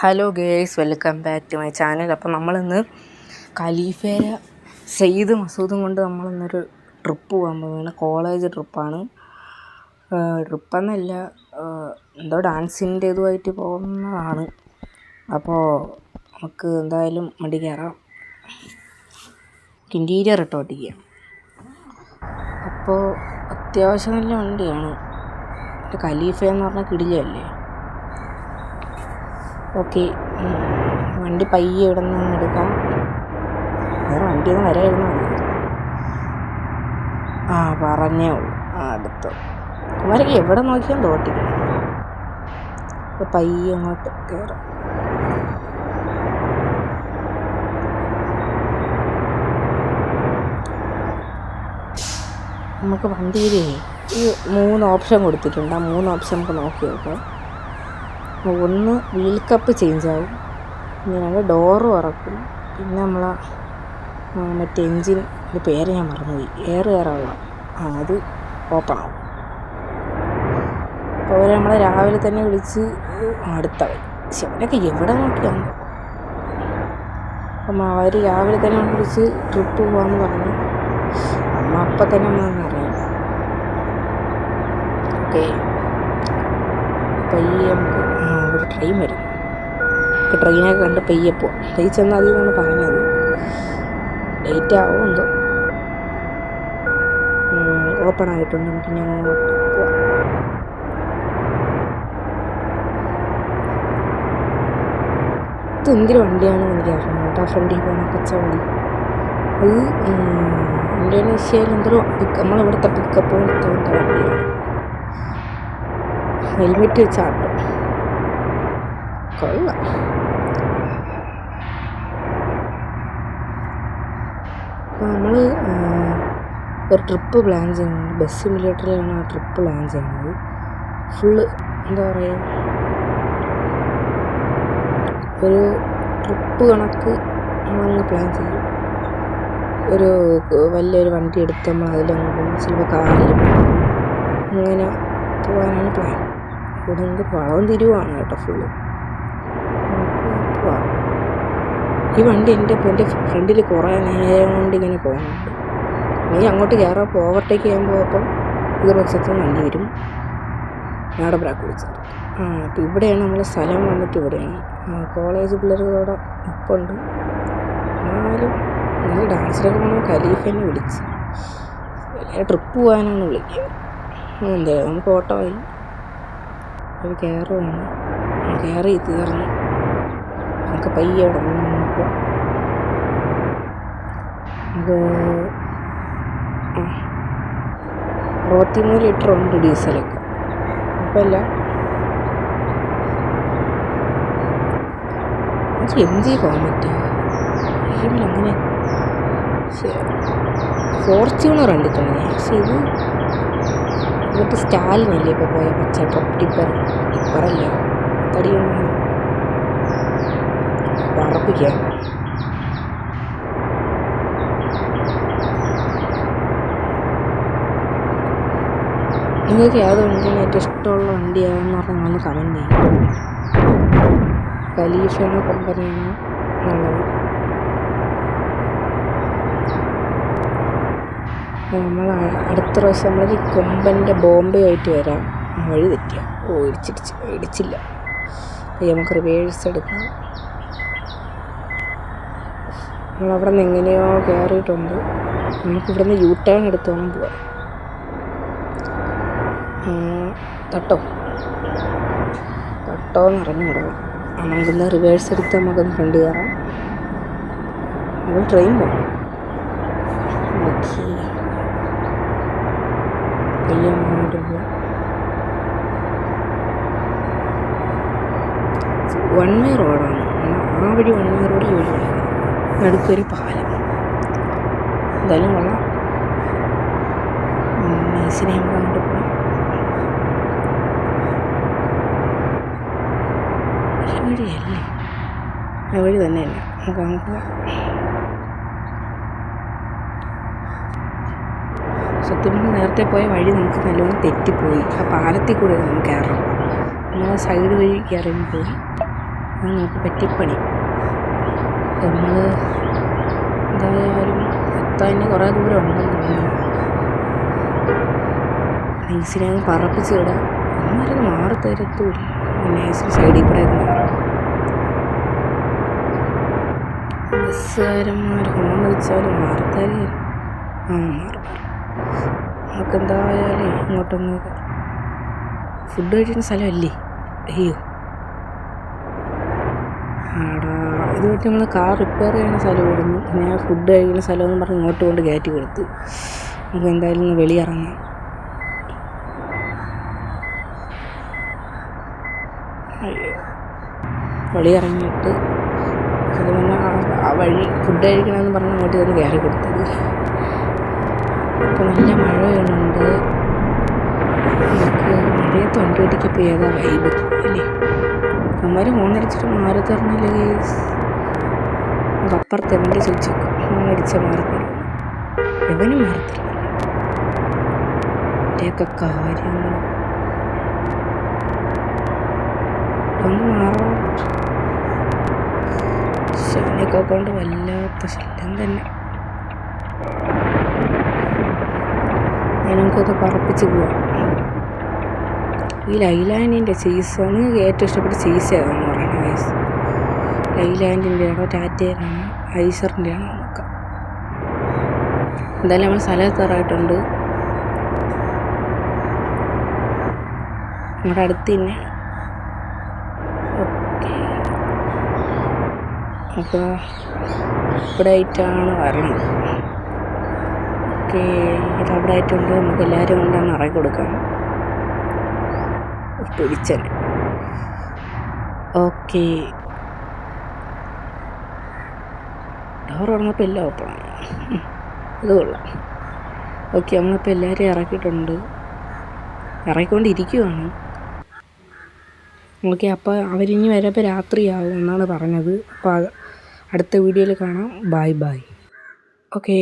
Hello girls, welcome back to my channel. അപ്പോൾ നമ്മളിന്ന് ഖലീഫയിലെ സെയ്ദ് മസൂദും കൊണ്ട് നമ്മളിന്നൊരു ട്രിപ്പ് പോകാൻ പോകുകയാണ്. കോളേജ് ട്രിപ്പാണ്. ട്രിപ്പെന്നല്ല, എന്തോ ഡാൻസിൻ്റെ ഇതുമായിട്ട് പോകുന്നതാണ്. അപ്പോൾ നമുക്ക് എന്തായാലും വണ്ടി കയറാം. ഇൻറ്റീരിയർ ഇട്ട് ഓട്ടിക്കുക. അപ്പോൾ അത്യാവശ്യം നല്ല വണ്ടിയാണ്. ഖലീഫ എന്ന് പറഞ്ഞാൽ കിടിലല്ലേ. ഓക്കെ, വണ്ടി പയ്യെ ഇവിടെ നിന്ന് എടുക്കാം. വേറെ വണ്ടിയൊന്നും വരായിരുന്നു. പറഞ്ഞേ ഉള്ളൂ. അടുത്ത് അവരൊക്കെ എവിടെ നോക്കിയാൽ തോട്ടിക്കണം. അപ്പോൾ പയ്യെ അങ്ങോട്ട് കയറാം. നമുക്ക് വണ്ടിയിൽ ഈ 3 ഓപ്ഷൻ കൊടുത്തിട്ടുണ്ട്. ആ 3 ഓപ്ഷൻ നമുക്ക് നോക്കി നോക്കാം. ഒന്ന് വീൽ കപ്പ് ചേഞ്ച് ആവും, പിന്നെ ഡോറ് തുറക്കും, പിന്നെ നമ്മളെ മറ്റേ എൻജിൻ്റെ പേര് ഞാൻ മറന്നുപോയി, എയർ കയറാവുക, അത് ഓപ്പൺ ആവും. അപ്പോൾ അവർ നമ്മളെ രാവിലെ തന്നെ വിളിച്ച് അടുത്തവൻ അവരൊക്കെ എവിടെ നോക്കിയാണ്. അപ്പം അവർ രാവിലെ തന്നെ വിളിച്ച് ട്രിപ്പ് പോകാമെന്ന് പറഞ്ഞു. അപ്പം തന്നെ നമ്മളെന്നറിയാം. ഓക്കെ, പയ്യെ നമുക്ക് ഒരു ട്രെയിൻ വരും. നമുക്ക് ട്രെയിനൊക്കെ കണ്ട് പയ്യെ പോവാം. പയ്യെ ചെന്നാൽ അതിൽ നിന്നാണ് പറഞ്ഞത്. ലേറ്റ് ആവും എന്തോ. ഓപ്പൺ ആയിട്ടുണ്ട്. നമുക്ക് ഇനി അങ്ങോട്ട് പോവാം. ഇത് എന്തൊരു വണ്ടിയാണെന്ന് എനിക്ക് അറിയണം കേട്ടോ. ആ ഫ്രണ്ടിൽ പോകുന്ന പച്ച വണ്ടി, അത് ഇന്തോനേഷ്യയിൽ എന്തോ നമ്മളിവിടുത്തെ പിക്കപ്പ് പോലത്തെ വണ്ടിയാണ്. ഹെൽമെറ്റ് വെച്ചാട്ടോ, കൊള്ളാം. അപ്പോൾ നമ്മൾ ഒരു ട്രിപ്പ് പ്ലാൻ ചെയ്യുന്നത്, ബസ് സിമുലേറ്ററിലാണ് ആ ട്രിപ്പ് പ്ലാൻ ചെയ്യുന്നത്. ഫുള്ള് എന്താ പറയുക, ഒരു ട്രിപ്പ് കണക്ക് നമ്മളങ്ങ് പ്ലാൻ ചെയ്യും. ഒരു വലിയൊരു വണ്ടി എടുത്ത് നമ്മൾ അതിലങ്ങ് പോകും. ചിലപ്പോൾ കാറിൽ അങ്ങനെ പോകാനാണ് പ്ലാൻ. ഇവിടെ നിന്ന് വളവും തിരിവാണ് കേട്ടോ ഫുള്ള്. ഈ വണ്ടി എൻ്റെ ഫ്രണ്ടിൽ കുറേ നേരം കൊണ്ട് ഇങ്ങനെ പോകുന്നുണ്ട്. നീ അങ്ങോട്ട് കയറാപ്പോൾ ഓവർടേക്ക് ചെയ്യുമ്പോൾ അപ്പം ഇത് പക്ഷത്ത് വണ്ടി വരും. ഞാടെ ബ്രാക്ക് വിളിച്ചത്. അപ്പോൾ ഇവിടെയാണ് നമ്മളെ സ്ഥലം വന്നിട്ട്. ഇവിടെയാണ് കോളേജ് പിള്ളേരോടെ ഇപ്പുണ്ട്. എന്നാലും നല്ല ഡാൻസിലൊക്കെ പോകണം. ഖലീഫേനെ വിളിച്ച് ട്രിപ്പ് പോകാനാണ് വിളിക്കുക. എന്തായാലും നമുക്ക് ഓട്ടോ ആയി. ഒരു കയറുവാണ്. കയറി തീർന്നു. നമുക്ക് പയ്യെ അവിടെ നിന്ന് പോവാം. നമുക്ക് 63 ലിറ്റർ ഉണ്ട് ഡീസലൊക്കെ. കുഴപ്പമില്ല. എനിക്ക് എന്ത് പോകാൻ പറ്റുക അങ്ങനെ. ഫോർച്യൂണർ കണ്ടിട്ടുണ്ട് ഞാൻ. പക്ഷേ ഇത് എന്നിട്ട് സ്റ്റാലിനല്ലേ ഇപ്പോൾ പോയ പച്ച ടിപ്പറല്ല, തടിയൊന്നും പറപ്പിക്കാൻ. നിങ്ങൾക്ക് ഏത് വണ്ടിയാണ് ഏറ്റവും ഇഷ്ടമുള്ള വണ്ടിയാണെന്ന് പറഞ്ഞാൽ ഒന്ന് കമൻറ്റ് ചെയ്യും. ഖലീഫയാണോ കമ്പനിയാണോ എന്നുള്ളത്. നമ്മൾ അടുത്ത പ്രാവശ്യം നമ്മളൊരു കൊമ്പൻ്റെ ബോംബെ ആയിട്ട് വരാം. വഴി തെറ്റിയ ഇടിച്ചില്ല. നമുക്ക് റിവേഴ്സ് എടുക്കാം. നമ്മളവിടെ നിന്ന് എങ്ങനെയോ കയറിയിട്ടുണ്ട്. നമുക്കിവിടെ നിന്ന് ടേൺ എടുത്ത് വേണം പോവാം. തട്ടോന്ന് അറിഞ്ഞു വിടാം. നമുക്കിന്ന് റിവേഴ്സ് എടുത്ത് നമുക്കൊന്ന് ഫ്രണ്ട് കയറാം. നമ്മൾ ട്രെയിൻ പോകാം. ഓക്കെ, മുന്നോട്ട് പോവാം. 1 വേ റോഡാണ്. ആ വഴി 1 വേ റോഡ്, ഈ വഴി നടുക്കൊരു പാലം. എന്തായാലും കൊള്ളാം. നൈസിനെ നമുക്ക് അങ്ങോട്ട് പോകാം. ഈ വഴിയല്ലേ? ആ വഴി തന്നെയല്ല. നമുക്ക് അങ്ങോട്ട് പോകാം. സത്യം പറഞ്ഞാൽ നേരത്തെ പോയ വഴി നമുക്ക് നല്ലോണം തെറ്റിപ്പോയി. ആ പാലത്തിൽ കൂടെ നമുക്ക് കയറണം. നമ്മൾ ആ സൈഡ് വഴി കയറി പോയി. അത് നമുക്ക് പറ്റിപ്പണി. നമ്മൾ എന്തായാലും എത്താൻ കുറേ ദൂരം ഉണ്ടെന്ന് തോന്നുന്നു. നൈസിനെ അങ്ങ് പറപ്പിച്ച് വിടാം. അമ്മമാരൊന്നും മാറി തരത്തുമില്ല. നൈസിന് സൈഡിൽ കൂടെ ബസ്സുകാരന്മാർ ഹോൺ വിളിച്ചാലും മാറി തരില്ല. മാറി നമുക്ക് എന്തായാലും ഇങ്ങോട്ടൊന്ന് ഫുഡ് കഴിക്കുന്ന സ്ഥലമല്ലേ? അയ്യോ ആടാ, ഇത് പറ്റി നമ്മൾ കാർ റിപ്പയർ ചെയ്യുന്ന സ്ഥലമായിരുന്നു. ഞാൻ ഫുഡ് കഴിക്കുന്ന സ്ഥലമെന്ന് പറഞ്ഞ് ഇങ്ങോട്ട് കൊണ്ട് കയറ്റി കൊടുത്ത്. നമുക്ക് എന്തായാലും ഒന്ന് വെളിയിറങ്ങാം. വെളിയിറങ്ങിയിട്ട് അത് പറഞ്ഞാൽ ആ വഴി ഫുഡ് കഴിക്കണമെന്ന് പറഞ്ഞ് അങ്ങോട്ട് തന്നെ കയറി കൊടുത്തത്. അപ്പോൾ നല്ല മഴ വീണുണ്ട്. നമുക്ക് മഴയത്ത് വണ്ടി ഓടിക്കപ്പോൾ ഏതാ വൈബ് അല്ലേ? അമ്മമാർ ഹോണടിച്ചിട്ട് മാറി തരണില്ല ഗൈസ്. നമുക്ക് അപ്പുറത്ത് എവൻ്റെ ചോദിച്ചു ഹോണടിച്ച മാറി തരും. എവനും മാറി തരുന്നില്ല. ഇതൊക്കെ കാര്യങ്ങൾ ഒന്ന് മാറാം. ശനിയൊക്കെ കൊണ്ട് വല്ലാത്ത ശല്യം തന്നെ. നമുക്കത് പറപ്പിച്ച് പോവാം. ഈ ലൈലാൻഡിൻ്റെ ചീസാണ് ഏറ്റവും ഇഷ്ടപ്പെട്ട ചീസ് ഏതാണെന്ന് പറയുന്നത് ഗൈസ്. ലൈലാൻഡിൻ്റെ ആണോ ടാറ്റയുടെ ആണോ ഐസറിൻ്റെ ആണോ നോക്കാം. എന്തായാലും നമ്മൾ സ്ഥലത്തെറായിട്ടുണ്ട്. നമ്മുടെ അടുത്ത് തന്നെ. ഓക്കെ, അപ്പോൾ ഇവിടെ ആയിട്ടാണ് വരണത്. ഓക്കെ, ഇത് അവിടെ ആയിട്ടുണ്ട്. നമുക്ക് എല്ലാവരും കൊണ്ടാണ് ഇറങ്ങി കൊടുക്കാം. പിടിച്ചല്ലേ. ഓക്കെ, ഡോർ തുറന്നപ്പോൾ എല്ലാം ഓപ്പണാണ്. അത് കൊള്ളാം. ഓക്കെ, നമ്മളിപ്പോൾ എല്ലാവരും ഇറക്കിയിട്ടുണ്ട്. ഇറക്കിക്കൊണ്ടിരിക്കുവാണ്. ഓക്കെ, അപ്പോൾ അവരിനി വരുമ്പോൾ രാത്രിയാവും എന്നാണ് പറഞ്ഞത്. അപ്പോൾ അടുത്ത വീഡിയോയിൽ കാണാം. Bye bye. ഓക്കെ.